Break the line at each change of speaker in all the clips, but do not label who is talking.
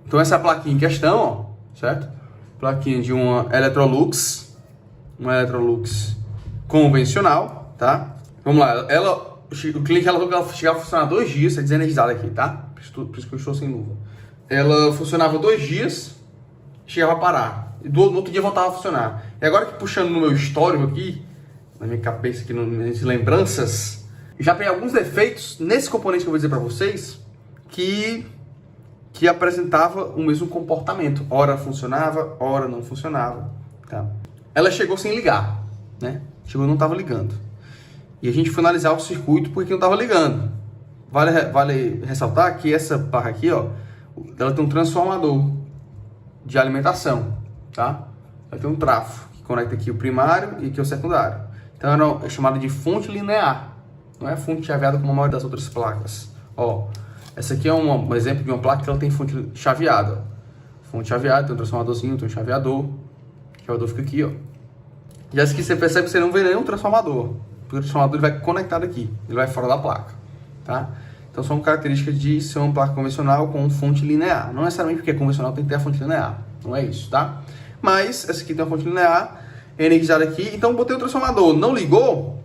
Então essa é a plaquinha em questão, ó, certo? Plaquinha de uma Electrolux convencional, tá? Vamos lá, o cliente falou que ela chegava a funcionar 2 dias, tá desenergizada aqui, tá? Por isso que eu estou sem luva. Ela funcionava 2 dias, chegava a parar. E no outro dia voltava a funcionar. E agora que puxando no meu histórico aqui, na minha cabeça aqui, nas minhas lembranças, já tem alguns defeitos nesse componente que eu vou dizer para vocês que apresentava o mesmo comportamento. Ora funcionava, ora não funcionava, tá? Ela chegou sem ligar, né? Chegou e não estava ligando. E a gente foi analisar o circuito porque não estava ligando. Vale ressaltar que essa barra aqui, ó, ela tem um transformador de alimentação, tá? Ela tem um trafo que conecta aqui o primário e aqui o secundário. Então é chamada de fonte linear. Não é fonte chaveada como a maioria das outras placas. Ó, essa aqui é um exemplo de uma placa que ela tem fonte chaveada. Fonte chaveada, tem um transformadorzinho, tem um chaveador. O chaveador fica aqui, ó. E essa aqui você percebe que você não vê nenhum transformador. Porque o transformador ele vai conectado aqui, ele vai fora da placa, tá? Então são características de ser uma placa convencional com fonte linear. Não necessariamente porque é convencional tem que ter a fonte linear. Não é isso, tá? Mas essa aqui tem uma fonte linear, é energizada aqui. Então botei o transformador, não ligou,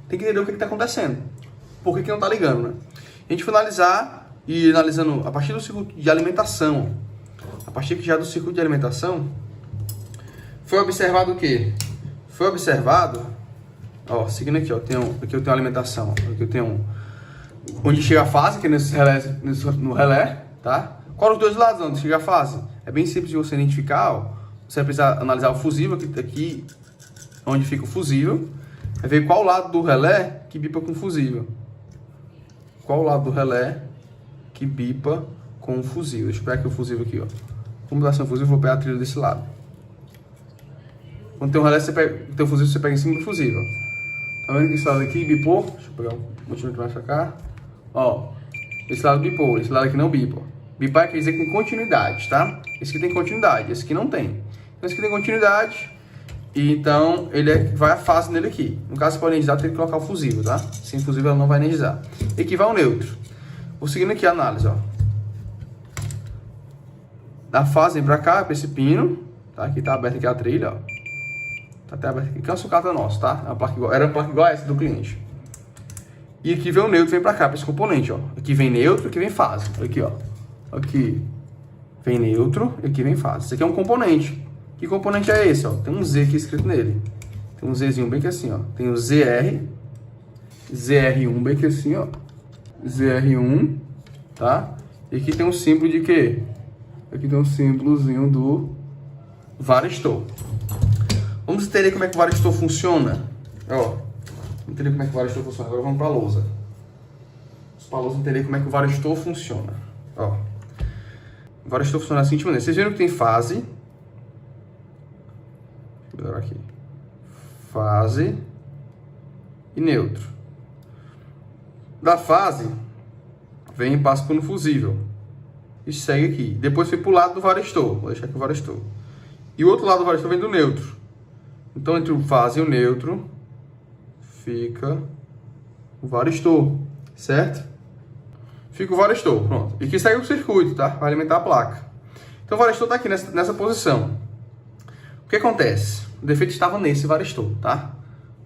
tem que entender o que está acontecendo. Por que não está ligando, né? A gente foi analisar, e analisando a partir do circuito de alimentação. A partir já do circuito de alimentação, foi observado o quê? Foi observado, ó, seguindo aqui, ó, aqui eu tenho a alimentação, ó, aqui eu tenho onde chega a fase, que é no relé, tá? Qual os dois lados onde chega a fase? É bem simples de você identificar, ó. Você vai precisar analisar o fusível, aqui onde fica o fusível, vai ver qual lado do relé que bipa com o fusível. Qual o lado do relé que bipa com o fusível. Deixa eu pegar aqui o fusível aqui, ó. Como vai ser o fusível, vou pegar a trilha desse lado. Quando tem um relé, tem um fusível, você pega em cima do fusível. Tá vendo que esse lado aqui bipou? Deixa eu pegar um montinho mais pra cá. Ó, esse lado bipou, esse lado aqui não bipa. Bipar quer dizer que tem continuidade, tá? Esse aqui tem continuidade, esse aqui não tem. Então esse aqui tem continuidade, e então vai a fase nele aqui. No caso, para energizar, tem que colocar o fusível, tá? Sem fusível ela não vai energizar. E aqui vai o neutro. Vou seguindo aqui a análise, ó. Da fase vem pra cá, pra esse pino, tá? Aqui tá aberta aqui a trilha, ó. Tá até aberta aqui, que é uma sucata nossa, tá? Era uma placa igual a essa do cliente. E aqui vem o neutro, vem pra cá, pra esse componente, ó. Aqui vem neutro, aqui vem fase. Aqui, ó. Aqui vem neutro, aqui vem fase. Isso aqui é um componente. Que componente é esse, ó? Tem um Z aqui escrito nele. Tem um Zzinho bem que assim, ó. Tem o ZR, ZR1 bem que assim, ó. ZR1, tá? E aqui tem um símbolo de quê? Aqui tem um símbolozinho do varistor. Vamos entender como é que o varistor funciona. Ó, vamos entender como é que o varistor funciona. Agora vamos para a lousa. Vamos para a lousa entender como é que o varistor funciona. Ó, o varistor funciona da seguinte maneira. Vocês viram que tem fase. Vou melhorar aqui. Fase e neutro. Da fase, vem e passa pelo fusível. E segue aqui. Depois foi para o lado do varistor. Vou deixar aqui o varistor. E o outro lado do varistor vem do neutro. Então, entre o fase e o neutro, fica o varistor, certo? Fica o varistor, pronto. E aqui segue o circuito, tá? Vai alimentar a placa. Então, o varistor está aqui nessa posição. O que acontece? O defeito estava nesse varistor, tá?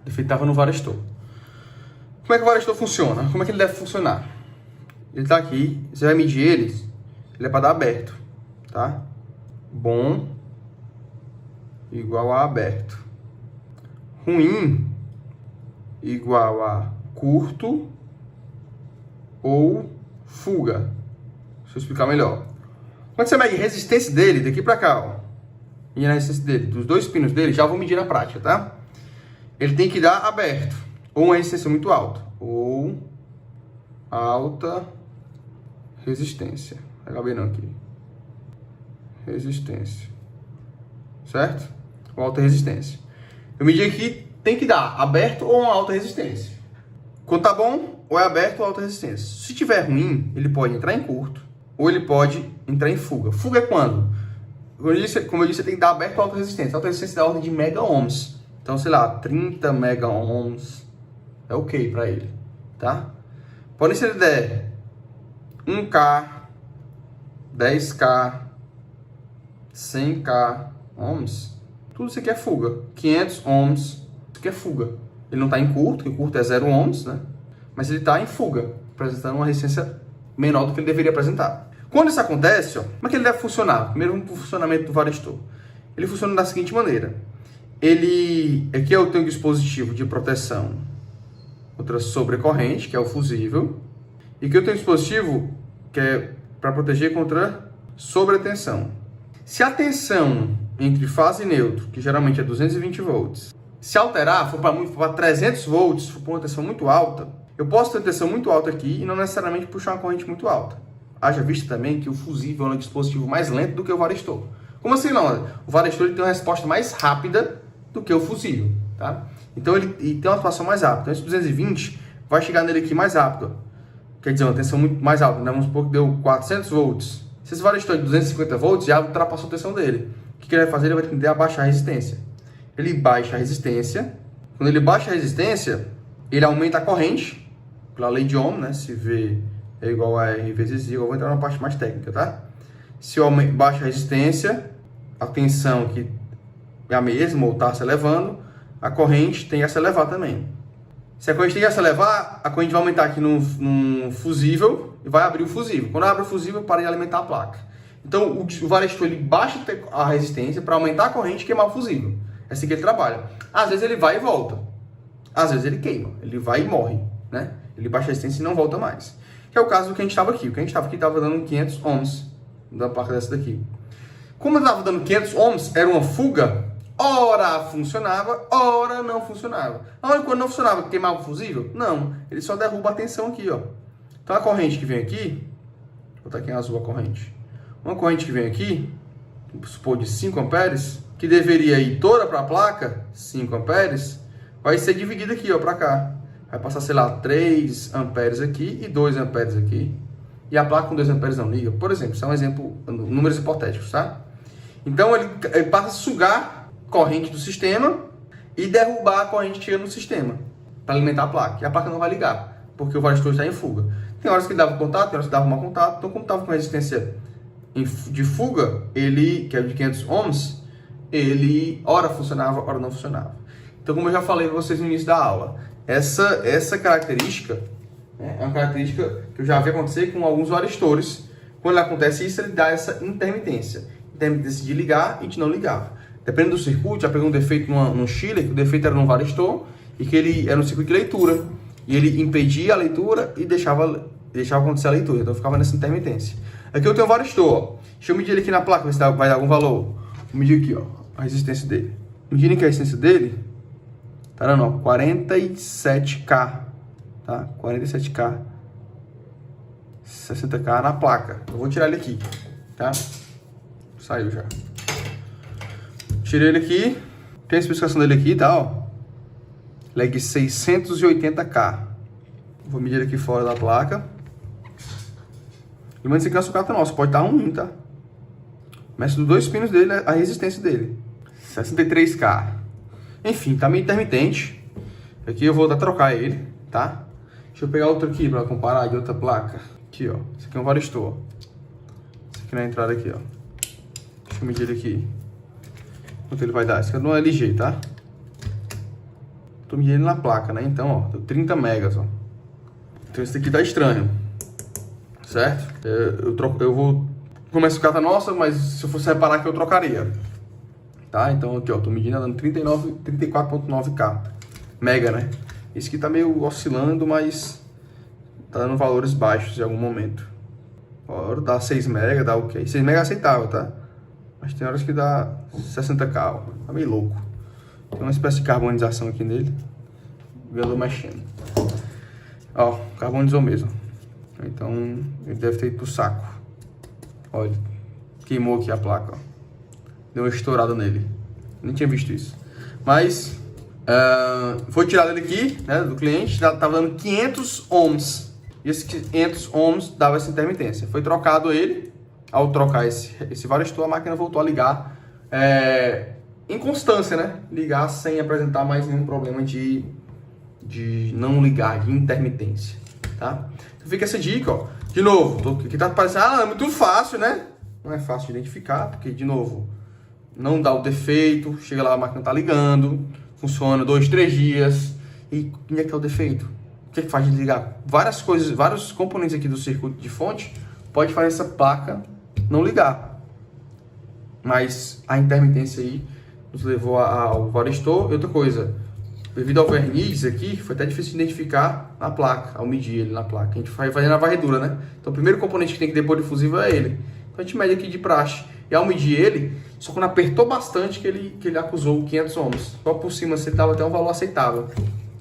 O defeito estava no varistor. Como é que o varistor funciona? Como é que ele deve funcionar? Ele está aqui, você vai medir ele é para dar aberto, tá? Bom igual a aberto. Ruim igual a curto ou fuga. Deixa eu explicar melhor. Quando você mede a resistência dele, daqui para cá, ó, e a resistência dele, dos dois pinos dele, já vou medir na prática, tá? Ele tem que dar aberto, ou uma resistência muito alta, ou alta resistência. Acabei não aqui. Resistência. Certo? Ou alta resistência. Eu medi aqui, tem que dar aberto ou uma alta resistência. Quando tá bom, ou é aberto ou alta resistência. Se tiver ruim, ele pode entrar em curto, ou ele pode entrar em fuga. Fuga é quando? Como eu disse, tem que dar aberto ou alta resistência. Alta resistência é da ordem de mega ohms. Então, sei lá, 30 mega ohms é ok para ele, tá? Porém, se ele der 1K, 10K, 100k ohms, tudo isso aqui é fuga. 500 ohms, isso aqui é fuga. Ele não está em curto, que o curto é 0 ohms, né? Mas ele está em fuga, apresentando uma resistência menor do que ele deveria apresentar. Quando isso acontece, ó, como é que ele deve funcionar? Primeiro vamos para o funcionamento do varestor. Ele funciona da seguinte maneira. Aqui eu tenho um dispositivo de proteção contra sobrecorrente, que é o fusível. E aqui eu tenho um dispositivo que é para proteger contra sobretensão. Se a tensão entre fase e neutro, que geralmente é 220 volts, se alterar, for para 300 volts, for para uma tensão muito alta, eu posso ter tensão muito alta aqui e não necessariamente puxar uma corrente muito alta. Haja visto também que o fusível é um dispositivo mais lento do que o varestor. Como assim não? O varestor ele tem uma resposta mais rápida do que o fusível, tá? Então ele tem uma atuação mais rápida. Então esse 220 vai chegar nele aqui mais rápido. Quer dizer, uma tensão muito mais alta, né? Vamos supor que deu 400 volts. Se esse varestor é de 250 volts, já ultrapassou a tensão dele. O que ele vai fazer? Ele vai tender a baixar a resistência. Ele baixa a resistência. Quando ele baixa a resistência, ele aumenta a corrente. Pela lei de Ohm, né? Se V é igual a R vezes I, eu vou entrar na parte mais técnica, tá? Se eu baixa a resistência, a tensão que é a mesma, ou está se elevando, a corrente tem a se elevar também. Se a corrente tem a se elevar, a corrente vai aumentar aqui no fusível e vai abrir o fusível. Quando abre o fusível, para de alimentar a placa. Então, o varestor ele baixa a resistência para aumentar a corrente e queimar o fusível. É assim que ele trabalha. Às vezes ele vai e volta. Às vezes ele queima. Ele vai e morre, né? Ele baixa a resistência e não volta mais. Que é o caso do que a gente estava aqui. O que a gente estava aqui estava dando 500 ohms da placa dessa daqui. Como eu estava dando 500 ohms, era uma fuga. Ora funcionava, ora não funcionava. Quando não funcionava, queimava o fusível? Não. Ele só derruba a tensão aqui, ó. Então a corrente que vem aqui, vou botar aqui em azul a corrente. Uma corrente que vem aqui, vamos supor de 5 amperes, que deveria ir toda para a placa, 5 amperes, vai ser dividida aqui, ó, para cá. Vai passar, sei lá, 3 amperes aqui e 2 amperes aqui. E a placa com 2 amperes não liga. Por exemplo, isso é um exemplo, números hipotéticos, tá? Então ele passa a sugar corrente do sistema e derrubar a corrente que chega no sistema para alimentar a placa. E a placa não vai ligar, porque o varestor está em fuga. Tem horas que ele dava contato, tem horas que dava mau contato. Então, como estava com resistência de fuga, ele, que é de 500 ohms, ele ora funcionava, ora não funcionava. Então, como eu já falei para vocês no início da aula, essa característica, né, é uma característica que eu já vi acontecer com alguns varestores. Quando acontece isso, ele dá essa intermitência. Intermitência de ligar e de não ligar. Dependendo do circuito, já pegou um defeito no chiller, que o defeito era no varestor, e que ele era um circuito de leitura. E ele impedia a leitura e deixava acontecer a leitura. Então ficava nessa intermitência. Aqui eu tenho um varestor, ó. Deixa eu medir ele aqui na placa, ver se vai dar algum valor. Vou medir aqui, ó, a resistência dele. Medindo aqui a resistência dele, tá dando, ó, 47K. Tá? 47K. 60K na placa. Eu vou tirar ele aqui, tá? Saiu já. Tirei ele aqui. Tem a especificação dele aqui, tá? Ó. Leg 680K. Vou medir ele aqui fora da placa. Lembrando que isso aqui não é sucata nosso. Pode estar ruim, tá? Meço dos 2 pinos dele, a resistência dele. 63K. Enfim, tá meio intermitente. Aqui eu vou trocar ele, tá? Deixa eu pegar outro aqui para comparar de outra placa. Aqui, ó. Esse aqui é um varestor. Esse aqui na entrada aqui, ó. Deixa eu medir ele aqui. Quanto ele vai dar? Esse aqui é de uma LG, tá? Tô medindo ele na placa, né? Então, ó, deu 30 megas, ó. Então esse aqui tá estranho. Certo? Eu vou... Como é sucata nossa, mas se eu fosse reparar que eu trocaria. Tá? Então aqui, ó, tô medindo dando 34.9K. Mega, né? Esse aqui tá meio oscilando, mas tá dando valores baixos em algum momento. Ó, dá 6 mega, dá o quê? 6 mega é aceitável, tá? Mas tem horas que dá 60K, ó. Tá meio louco. Tem uma espécie de carbonização aqui nele. Eu ando mexendo. Ó, carbonizou mesmo. Então, ele deve ter ido pro saco. Olha, queimou aqui a placa, ó. Deu uma estourada nele. Nem tinha visto isso. Mas, foi tirado ele aqui, né, do cliente. Tava dando 500 ohms. E esses 500 ohms dava essa intermitência. Foi trocado ele. Ao trocar esse varestor, a máquina voltou a ligar em constância, né? Ligar sem apresentar mais nenhum problema de não ligar, de intermitência, tá? Então fica essa dica, ó. De novo, que tá parecendo, é muito fácil, né? não é fácil de identificar, porque, de novo, não dá o defeito, chega lá, a máquina tá ligando, funciona 2, 3 dias, e onde é que tá o defeito? O que é que faz desligar? Várias coisas, vários componentes aqui do circuito de fonte pode fazer essa placa não ligar. Mas a intermitência aí nos levou ao varistor. E outra coisa, devido ao verniz aqui, foi até difícil de identificar na placa, ao medir ele na placa. A gente vai fazendo a varredura, né? Então o primeiro componente que tem que depor de fusível é ele. Então a gente mede aqui de praxe. E ao medir ele, só quando apertou bastante que ele acusou 500 ohms. Só por cima você dava até um valor aceitável.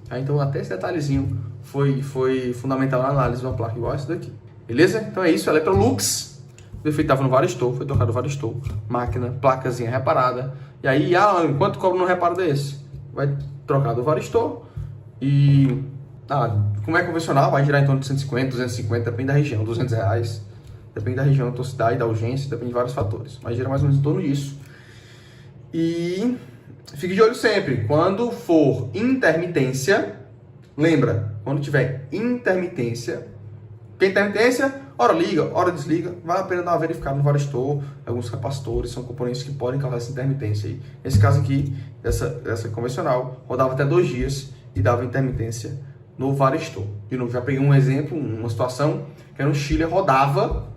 Aí, então até esse detalhezinho foi fundamental na análise de uma placa igual essa daqui. Beleza? Então é isso, Electrolux. O defeito estava no varistor, foi trocado o varistor. Máquina, placazinha reparada. E aí, quanto cobra no reparo desse? Vai trocar do varistor e... como é convencional, vai girar em torno de 150, 250, depende da região, R$200. Depende da região, da tua cidade, da urgência, depende de vários fatores. Mas gira mais ou menos em torno disso. E fique de olho sempre. Quando for intermitência, lembra, quando tiver intermitência, que intermitência, hora liga, hora desliga, vale a pena dar uma verificada no varistor, alguns capacitores, são componentes que podem causar essa intermitência aí. Nesse caso aqui, essa convencional, rodava até 2 dias e dava intermitência no varistor. De novo, já peguei um exemplo, uma situação, que era um chiller, rodava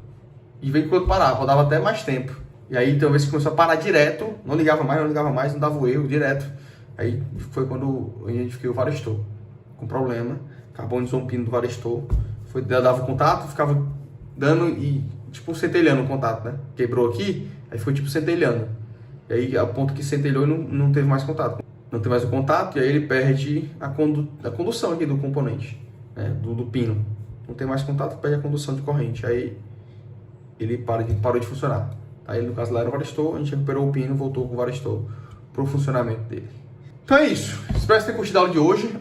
e veio quando parava, rodava até mais tempo. E aí, então, vez que começou a parar direto, não ligava mais, não dava o erro direto. Aí foi quando eu identifiquei o varistor com problema, carbono desompino do varistor, dava contato, ficava dando e, tipo, centelhando o contato, né? Quebrou aqui, aí foi, tipo, centelhando. E aí, a ponto que centelhou e não teve mais contato. Não tem mais o contato, e aí ele perde a condução aqui do componente, né? do pino. Não tem mais contato, perde a condução de corrente. Aí ele parou de funcionar. Aí, no caso lá era o varistor, a gente recuperou o pino, voltou com o varistor para o funcionamento dele. Então é isso. Espero que vocês tenham curtido a aula de hoje.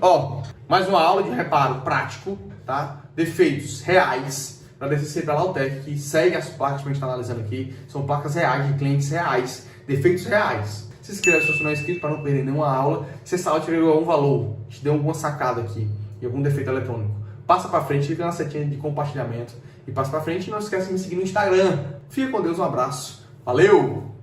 Mais uma aula de reparo prático, tá? Defeitos reais da DCC da Lautec, que segue as placas que a gente está analisando aqui. São placas reais, de clientes reais, defeitos reais. Se inscreve se você não é inscrito para não perder nenhuma aula. Se essa aula te deu algum valor, te deu alguma sacada aqui e algum defeito eletrônico, passa para frente, clica na setinha de compartilhamento e passa para frente. E não esquece de me seguir no Instagram. Fica com Deus, um abraço. Valeu!